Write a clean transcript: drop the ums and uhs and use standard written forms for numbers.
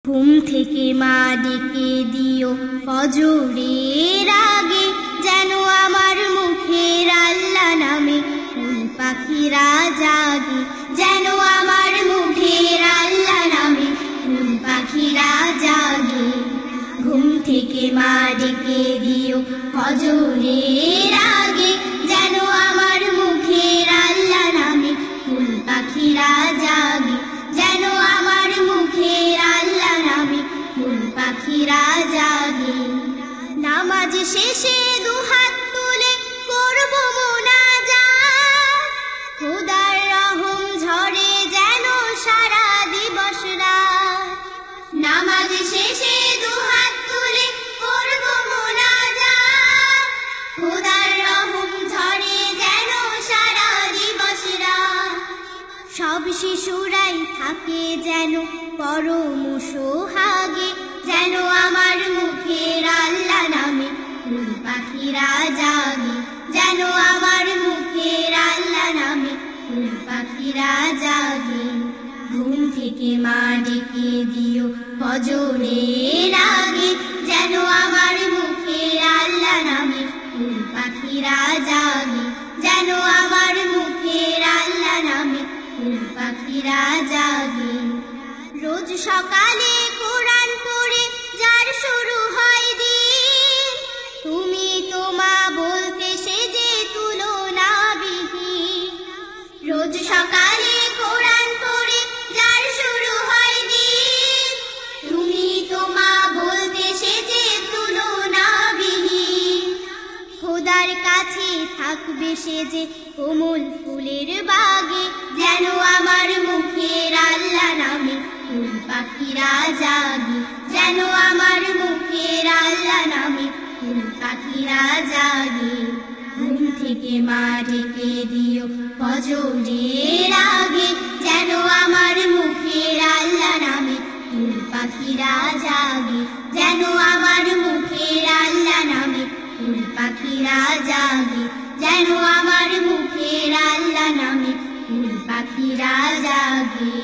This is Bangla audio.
ঘুম থেকে মা ডেকে দিও ফজরের আগে, যেন আমার মুখের আল্লাহ নামে ফুল পাখিরা জাগে, যেন আমার মুখের আল্লাহ নামে ফুল পাখিরা জাগে। ঘুম থেকে মা ডেকে দিও ফজরের আগে, যেন আমার মুখের আল্লাহ নামে ফুল পাখিরা জাগে, যেন আমার মুখের আল্লাহ নামে ফুল পাখিরা জাগে। নামাজ শেষে দুহাত তুলে করব মোনাজাত, খোদার রহম ঝরে যেন সারা দিবস রাত। নামাজ শেষে দুহাত তুলে করব মোনাজাত, খোদার রহম ঝরে যেন সারা দিবস রাত। সব শিশুরাই থাকে যেন পরম সোহাগে, যেন আমার মুখের আল্লাহ নামে ফুল পাখিরা জাগে, যেন আমার মুখের আল্লাহ নামে ফুল পাখিরা জাগে। ঘুম থেকে মা ডেকে দিও ফজরের আগে, যেন আমার মুখের আল্লাহ নামে ফুল পাখিরা জাগে, যেন আমার মুখের আল্লাহ নামে ফুল পাখিরা জাগে। রোজ সকালে কোরআন পড়ে যার শুরু হয় দিন, তুমি তো মা বলতে সেজে তুলনাবিহীন। রোজ সকালে কোরআন পড়ে যার শুরু হয় দিন, তুমি তো মা বলতে সেজে তুলনাবিহীন। খোদার কাছে থাকবে সেজে কোমল ফুলের বাগে, যেন আমার মুখের আল্লাহ নামে ফুল পাখিরা জাগে, যেন আমার মুখের আল্লাহ নামে ফুল পাখিরা জাগে। ঘুম থেকে মা ডেকে দিও ফজরের আগে, যেন আমার মুখের আল্লাহ নামে ফুল পাখিরা জাগে, যেন আমার মুখের আল্লাহ নামে ফুল পাখিরা জাগে, যেন আমার মুখের আল্লাহ নামে ফুল পাখিরা জাগে।